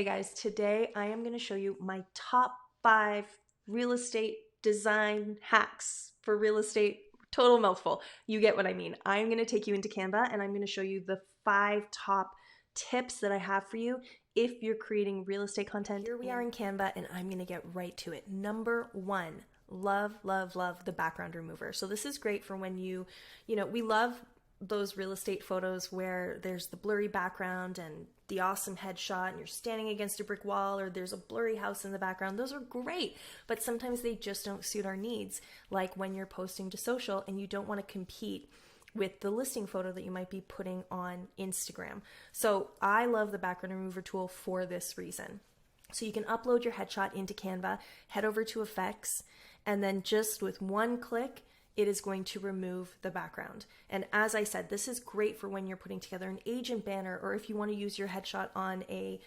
Hey guys, today I am going to show you my top 5 real estate design hacks for real estate. Total mouthful. You get what I mean. I'm going to take you into Canva and I'm going to show you the 5 top tips that I have for you if you're creating real estate content. Here we are in Canva and I'm going to get right to it. Number 1, love, love, love the background remover. So this is great for when we love those real estate photos where there's the blurry background and the awesome headshot and you're standing against a brick wall or there's a blurry house in the background. Those are great, but sometimes they just don't suit our needs, like when you're posting to social and you don't want to compete with the listing photo that you might be putting on Instagram. So I love the background remover tool for this reason. So you can upload your headshot into Canva, head over to effects, and then just with one click, it is going to remove the background. And as I said, this is great for when you're putting together an agent banner or if you want to use your headshot on a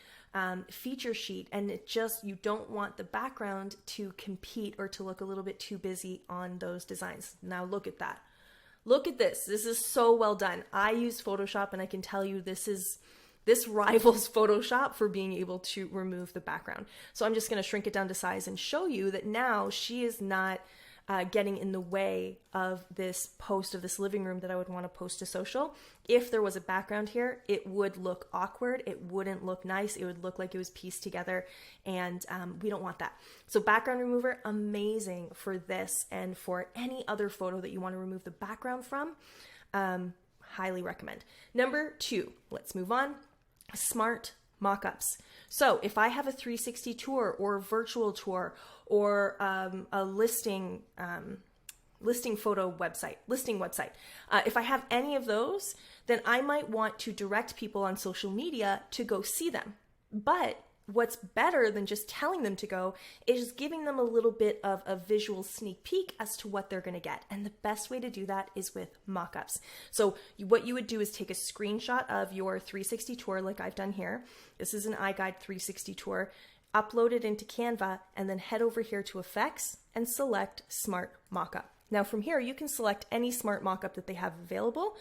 feature sheet and you don't want the background to compete or to look a little bit too busy on those designs. Now look at that. Look at this. This is so well done. I use Photoshop and I can tell you this rivals Photoshop for being able to remove the background. So I'm just going to shrink it down to size and show you that now she is not getting in the way of this post of this living room that I would want to post to social. If there was a background here, it would look awkward. It wouldn't look nice. It would look like it was pieced together, and we don't want that. So background remover, amazing for this and for any other photo that you want to remove the background from. Highly recommend. Number 2, let's move on. Smart mockups. So if I have a 360 tour or a virtual tour or a listing website, if I have any of those, then I might want to direct people on social media to go see them. But what's better than just telling them to go is giving them a little bit of a visual sneak peek as to what they're going to get. And the best way to do that is with mockups. So what you would do is take a screenshot of your 360 tour like I've done here. This is an iGuide 360 tour. Upload it into Canva and then head over here to effects and select Smart Mockup. Now from here you can select any smart mockup that they have available.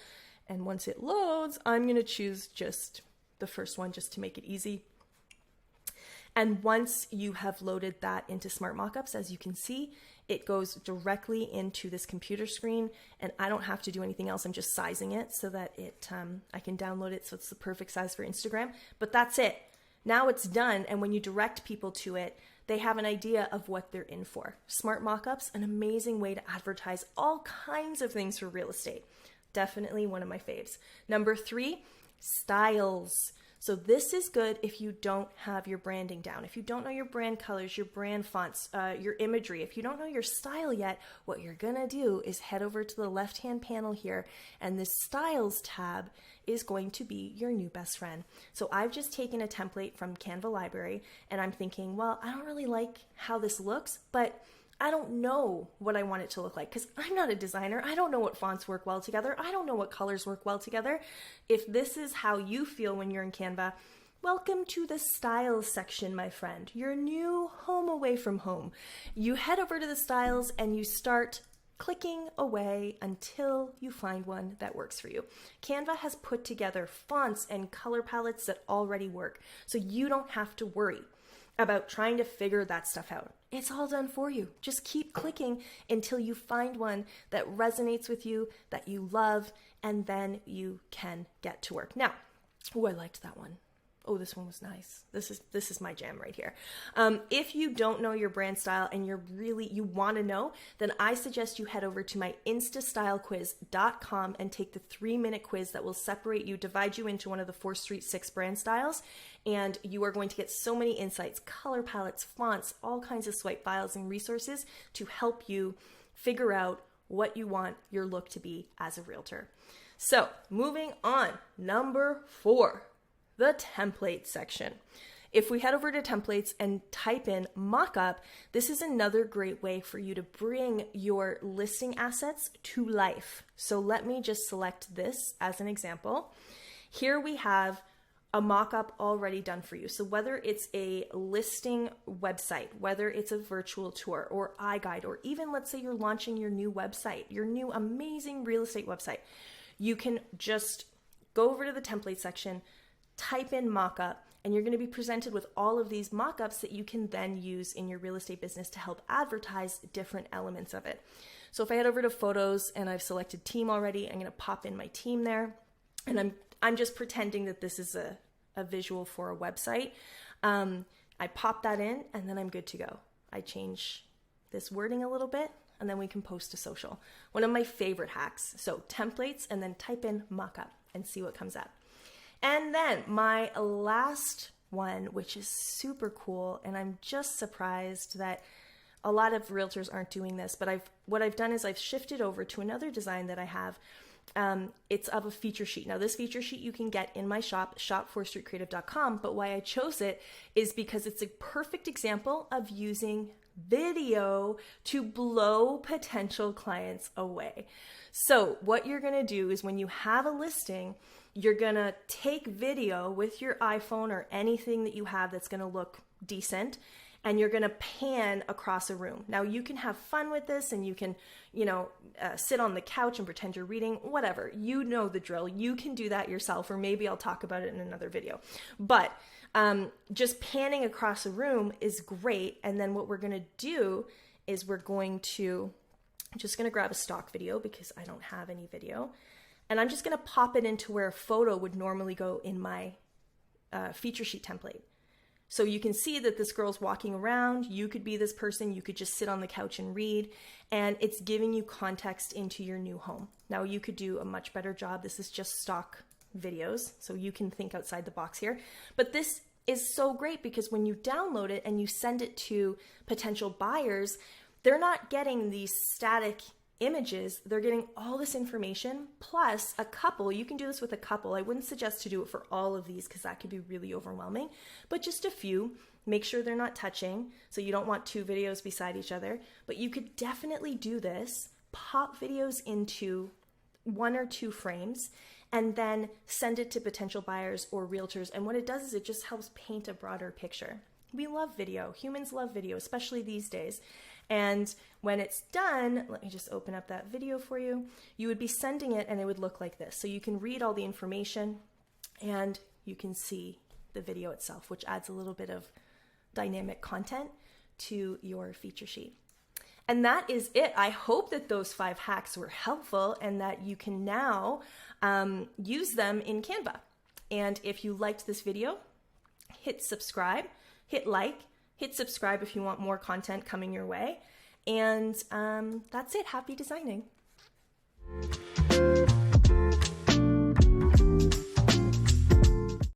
And once it loads, I'm going to choose just the first one just to make it easy. And once you have loaded that into Smart Mockups, as you can see, it goes directly into this computer screen and I don't have to do anything else. I'm just sizing it so that I can download it so it's the perfect size for Instagram. But that's it. Now it's done, and when you direct people to it, they have an idea of what they're in for. Smart Mockups, an amazing way to advertise all kinds of things for real estate. Definitely one of my faves. Number 3, styles. So this is good if you don't have your branding down. If you don't know your brand colors, your brand fonts, your imagery, if you don't know your style yet, what you're gonna do is head over to the left-hand panel here, and this styles tab is going to be your new best friend. So I've just taken a template from Canva library and I'm thinking, well, I don't really like how this looks, but I don't know what I want it to look like because I'm not a designer. I don't know what fonts work well together. I don't know what colors work well together. If this is how you feel when you're in Canva, welcome to the styles section, my friend. Your new home away from home. You head over to the styles and you start clicking away until you find one that works for you. Canva has put together fonts and color palettes that already work, so you don't have to worry about trying to figure that stuff out. It's all done for you. Just keep clicking until you find one that resonates with you, that you love, and then you can get to work. Now, I liked that one. Oh, this one was nice. This is my jam right here. If you don't know your brand style and you want to know, then I suggest you head over to my instastylequiz.com and take the 3-minute quiz that will divide you into one of the 4th Street 6 brand styles. And you are going to get so many insights, color palettes, fonts, all kinds of swipe files and resources to help you figure out what you want your look to be as a realtor. So moving on, number 4. The template section. If we head over to templates and type in mockup, this is another great way for you to bring your listing assets to life. So let me just select this as an example. Here we have a mockup already done for you. So whether it's a listing website, whether it's a virtual tour or iGuide, or even let's say you're launching your new website, your new amazing real estate website, you can just go over to the template section, type in mockup, and you're going to be presented with all of these mockups that you can then use in your real estate business to help advertise different elements of it. So if I head over to photos and I've selected team already, I'm going to pop in my team there, and I'm just pretending that this is a visual for a website. I pop that in, and then I'm good to go. I change this wording a little bit, and then we can post to social. One of my favorite hacks. So templates, and then type in mockup and see what comes up. And then my last one, which is super cool, and I'm just surprised that a lot of realtors aren't doing this, but what I've done is I've shifted over to another design that I have. It's of a feature sheet. Now, this feature sheet you can get in my shop, shop4streetcreative.com, but why I chose it is because it's a perfect example of using video to blow potential clients away. So what you're going to do is when you have a listing, you're going to take video with your iPhone or anything that you have that's going to look decent, and you're going to pan across a room. Now, you can have fun with this, and you can, sit on the couch and pretend you're reading, whatever. You know the drill. You can do that yourself, or maybe I'll talk about it in another video. But just panning across a room is great. And then what we're going to do is I'm just going to grab a stock video because I don't have any video. And I'm just going to pop it into where a photo would normally go in my feature sheet template. So you can see that this girl's walking around. You could be this person. You could just sit on the couch and read, and it's giving you context into your new home. Now, you could do a much better job. This is just stock videos, so you can think outside the box here. But this is so great because when you download it and you send it to potential buyers, they're not getting these static images. They're getting all this information plus a couple. You can do this with a couple. I wouldn't suggest to do it for all of these because that could be really overwhelming, but just a few. Make sure they're not touching, so you don't want two videos beside each other, but you could definitely do this. Pop videos into 1 or 2 frames and then send it to potential buyers or realtors. And what it does is it just helps paint a broader picture. We love video. Humans love video, especially these days. And when it's done, let me just open up that video for you. You would be sending it and it would look like this. So you can read all the information and you can see the video itself, which adds a little bit of dynamic content to your feature sheet. And that is it. I hope that those 5 hacks were helpful and that you can now use them in Canva. And if you liked this video, hit subscribe, hit like, hit subscribe if you want more content coming your way. And that's it. Happy designing.